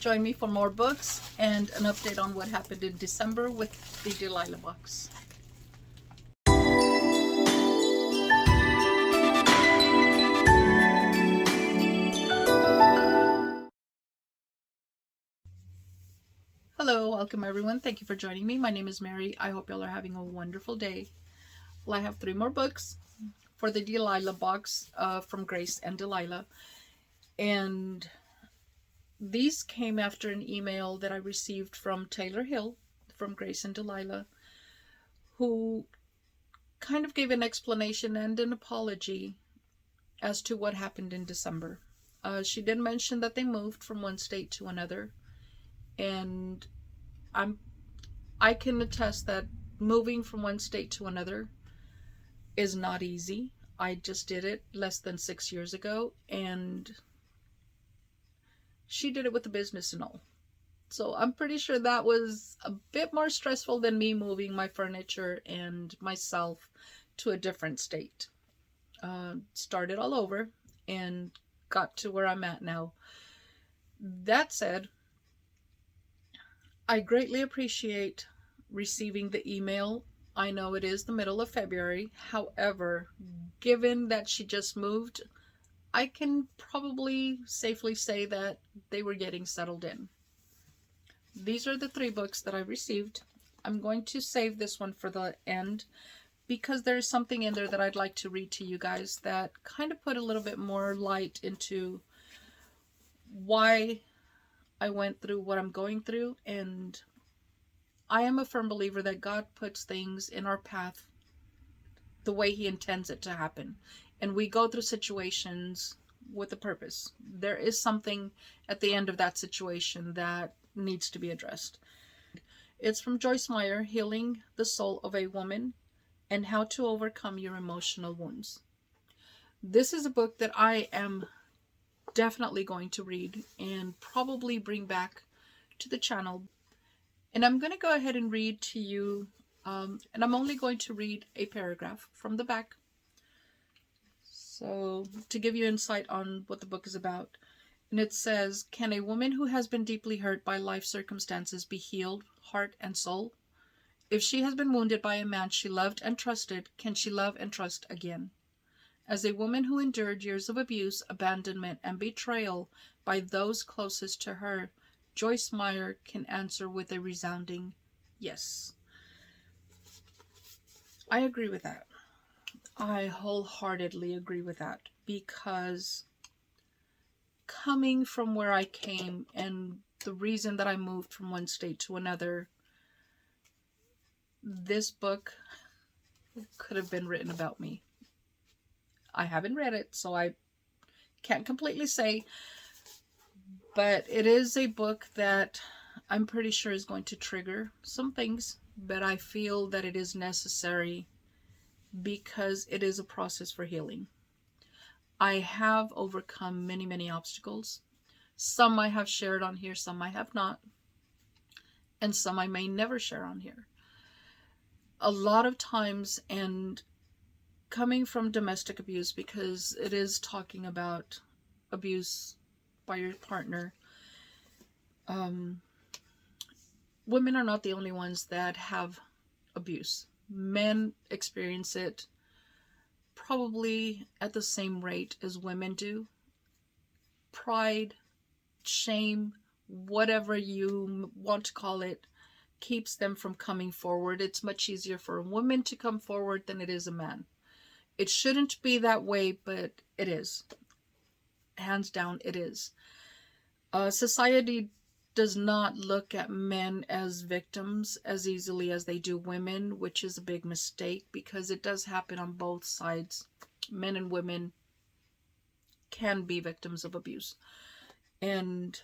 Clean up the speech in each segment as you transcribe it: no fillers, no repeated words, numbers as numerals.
Join me for more books and an update on what happened in December with the Delilah box. Hello, welcome everyone. Thank you for joining me. My name is Mary. I hope y'all are having a wonderful day. Well, I have 3 more books for the Delilah box from Grace and Delilah. And these came after an email that I received from Taylor Hill from Grace and Delilah, who kind of gave an explanation and an apology as to what happened in December. She did mention that they moved from one state to another, and I can attest that moving from one state to another is not easy. I just did it less than 6 years ago, and she did it with the business and all. So I'm pretty sure that was a bit more stressful than me moving my furniture and myself to a different state. Started all over and got to where I'm at now. That said, I greatly appreciate receiving the email. I know it is the middle of February. However, given that she just moved, I can probably safely say that they were getting settled in. These are the 3 books that I received. I'm going to save this one for the end because there's something in there that I'd like to read to you guys that kind of put a little bit more light into why I went through what I'm going through. And I am a firm believer that God puts things in our path the way He intends it to happen. And we go through situations with a purpose. There is something at the end of that situation that needs to be addressed. It's from Joyce Meyer, Healing the Soul of a Woman and How to Overcome Your Emotional Wounds. This is a book that I am definitely going to read and probably bring back to the channel. And I'm going to go ahead and read to you, and I'm only going to read a paragraph from the back. So, to give you insight on what the book is about. And it says, can a woman who has been deeply hurt by life circumstances be healed, heart and soul? If she has been wounded by a man she loved and trusted, can she love and trust again? As a woman who endured years of abuse, abandonment, and betrayal by those closest to her, Joyce Meyer can answer with a resounding yes. I agree with that. I wholeheartedly agree with that, because coming from where I came and the reason that I moved from one state to another, this book could have been written about me. I haven't read it, so I can't completely say, but it is a book that I'm pretty sure is going to trigger some things, but I feel that it is necessary because it is a process for healing. I have overcome many, many obstacles. Some I have shared on here, some I have not, and some I may never share on here. A lot of times, and coming from domestic abuse, because it is talking about abuse by your partner, women are not the only ones that have abuse. Men experience it probably at the same rate as women do. Pride, shame, whatever you want to call it, keeps them from coming forward. It's much easier for a woman to come forward than it is a man. It shouldn't be that way, but it is. Hands down, it is. Society does not look at men as victims as easily as they do women, which is a big mistake because it does happen on both sides. Men and women can be victims of abuse. And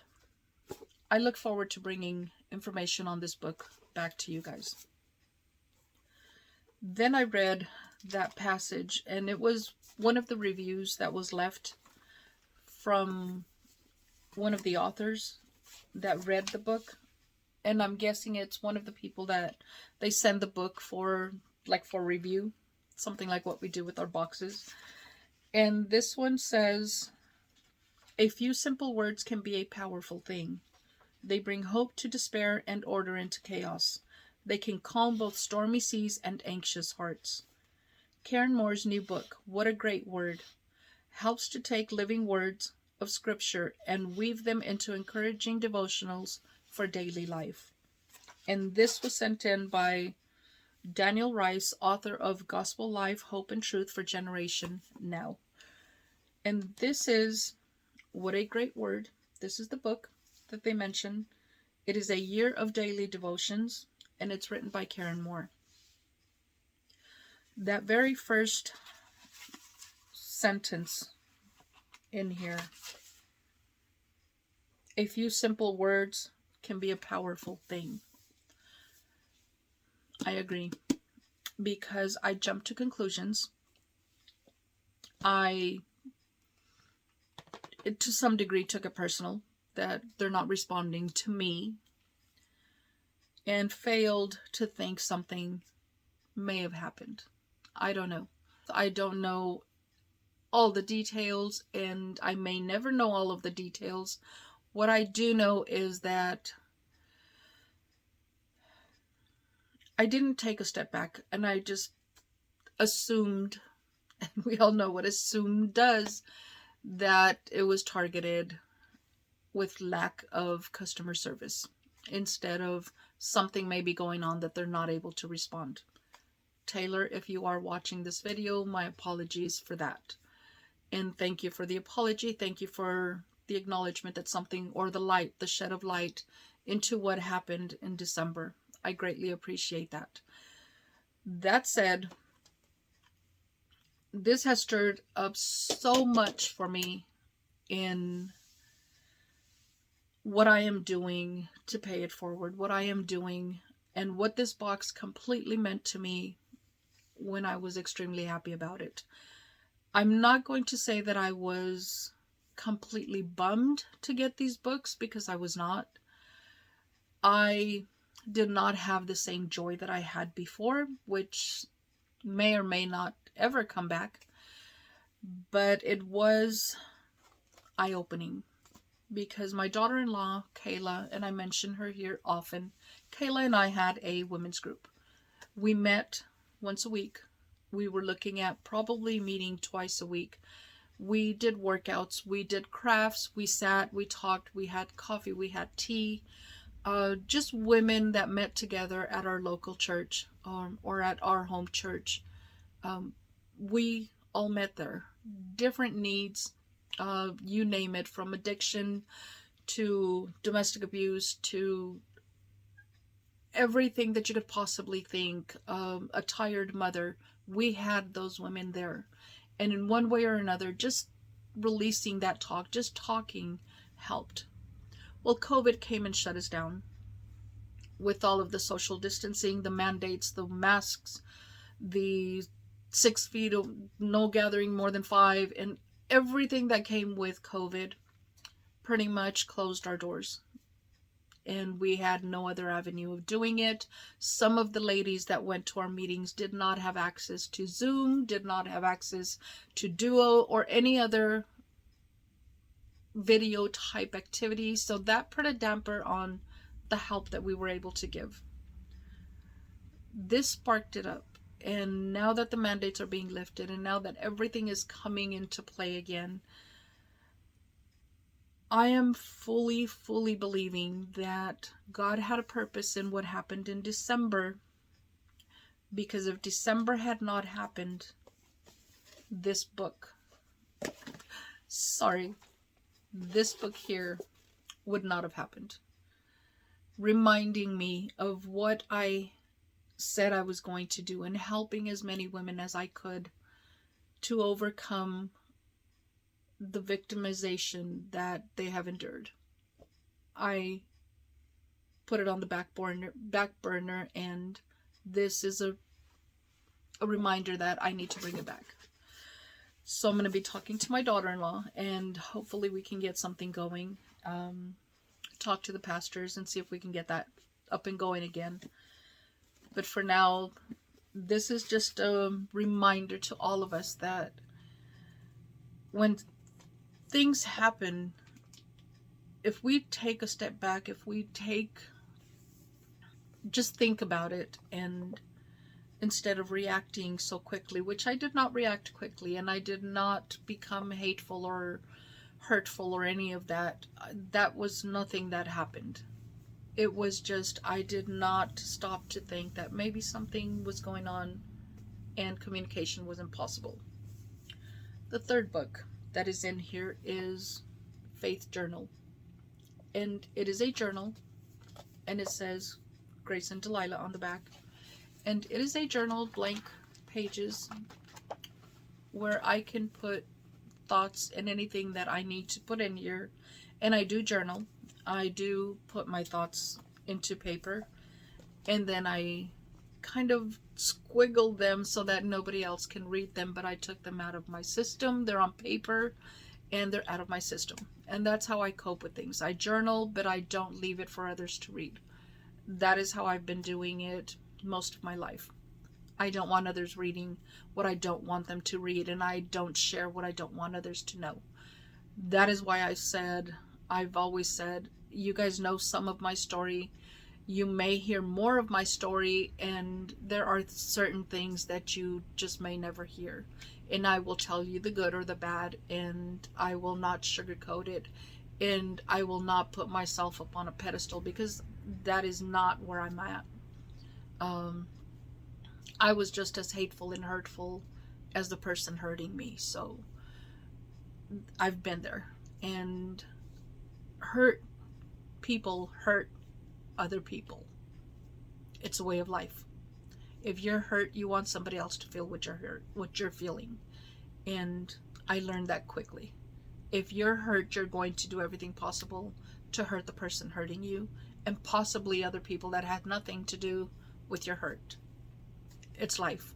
I look forward to bringing information on this book back to you guys. Then I read that passage, and it was one of the reviews that was left from one of the authors that read the book, and I'm guessing it's one of the people that they send the book for, like, for review, something like what we do with our boxes. And this one says, a few simple words can be a powerful thing. They bring hope to despair and order into chaos. They can calm both stormy seas and anxious hearts. Karen Moore's new book, What a Great Word, helps to take living words of Scripture and weave them into encouraging devotionals for daily life. And this was sent in by Daniel Rice, author of Gospel Life, Hope and Truth for Generation Now. And this is What a Great Word. This is the book that they mention. It is a year of daily devotions, and it's written by Karen Moore. That very first sentence in here, a few simple words can be a powerful thing. I agree, because I jumped to conclusions. I, to some degree, took it personal that they're not responding to me, and failed to think something may have happened. I don't know. I don't know all the details, and I may never know all of the details. What I do know is that I didn't take a step back, and I just assumed, and we all know what assumed does, that it was targeted with lack of customer service instead of something may be going on that they're not able to respond. Taylor, if you are watching this video, my apologies for that. And thank you for the apology. Thank you for the acknowledgement that something, or the light, the shed of light into what happened in December. I greatly appreciate that. That said, this has stirred up so much for me in what I am doing to pay it forward, what I am doing, and what this box completely meant to me when I was extremely happy about it. I'm not going to say that I was completely bummed to get these books, because I was not. I did not have the same joy that I had before, which may or may not ever come back, but it was eye-opening. Because my daughter-in-law, Kayla, and I mention her here often, Kayla and I had a women's group. We met once a week. We were looking at probably meeting twice a week. We did workouts, we did crafts, we sat, we talked, we had coffee, we had tea. Just women that met together at our local church, or at our home church. We all met there. Different needs. You name it, from addiction to domestic abuse to everything that you could possibly think. A tired mother. We had those women there. And in one way or another, just releasing that talk, just talking, helped. Well, COVID came and shut us down with all of the social distancing, the mandates, the masks, the 6 feet of no gathering more than 5, and everything that came with COVID pretty much closed our doors. And we had no other avenue of doing it. Some of the ladies that went to our meetings did not have access to Zoom, did not have access to Duo or any other video type activity. So that put a damper on the help that we were able to give. This sparked it up. And now that the mandates are being lifted, and now that everything is coming into play again, I am fully believing that God had a purpose in what happened in December, because if December had not happened, this book here would not have happened. Reminding me of what I said I was going to do, and helping as many women as I could to overcome the victimization that they have endured. I put it on the back burner, and this is a reminder that I need to bring it back. So I'm going to be talking to my daughter-in-law, and hopefully we can get something going. Talk to the pastors and see if we can get that up and going again. But for now, this is just a reminder to all of us that when things happen, if we take a step back, just think about it, and instead of reacting so quickly, which I did not react quickly, and I did not become hateful or hurtful or any of that. That was nothing that happened. It was just, I did not stop to think that maybe something was going on and communication was impossible. The third book that is in here is Faith Journal. And it is a journal, and it says Grace and Delilah on the back. And it is a journal, blank pages, where I can put thoughts and anything that I need to put in here. And I do journal. I do put my thoughts into paper, and then I kind of squiggle them so that nobody else can read them, but I took them out of my system. They're on paper and they're out of my system. And that's how I cope with things. I journal, but I don't leave it for others to read. That is how I've been doing it most of my life. I don't want others reading what I don't want them to read, and I don't share what I don't want others to know. That is why I've always said, you guys know some of my story. You may hear more of my story, and there are certain things that you just may never hear. And I will tell you the good or the bad, and I will not sugarcoat it, and I will not put myself up on a pedestal, because that is not where I'm at. I was just as hateful and hurtful as the person hurting me. So I've been there, and hurt people hurt other people. It's a way of life. If you're hurt, you want somebody else to feel what you're feeling. And I learned that quickly. If you're hurt, you're going to do everything possible to hurt the person hurting you, and possibly other people that had nothing to do with your hurt. It's life.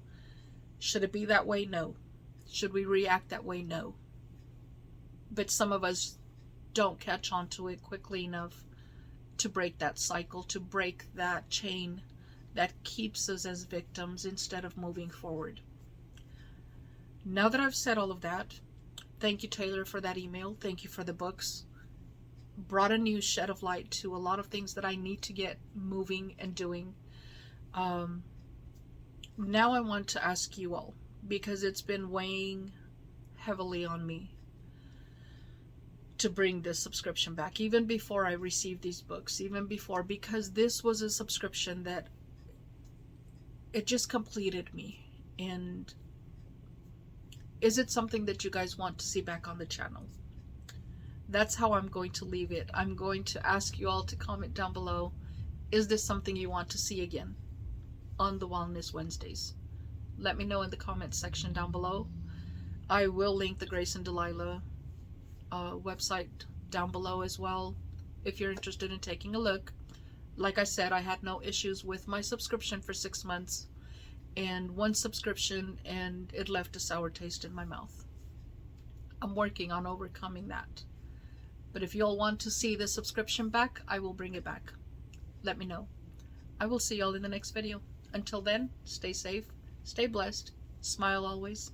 Should it be that way? No. Should we react that way? No. But some of us don't catch on to it quickly enough to break that cycle, to break that chain that keeps us as victims instead of moving forward. Now that I've said all of that, thank you, Taylor, for that email. Thank you for the books. Brought a new shed of light to a lot of things that I need to get moving and doing. Now I want to ask you all, because it's been weighing heavily on me to bring this subscription back, even before I received these books, even before, because this was a subscription that it just completed me. And is it something that you guys want to see back on the channel? That's how I'm going to leave it. I'm going to ask you all to comment down below, is this something you want to see again on the Wellness Wednesdays? Let me know in the comment section down below. I will link the Grace and Delilah website down below as well, if you're interested in taking a look. Like I said, I had no issues with my subscription for 6 months, and one subscription, and it left a sour taste in my mouth. I'm working on overcoming that. But if you all want to see the subscription back, I will bring it back. Let me know. I will see y'all in the next video. Until then, stay safe, stay blessed, smile always.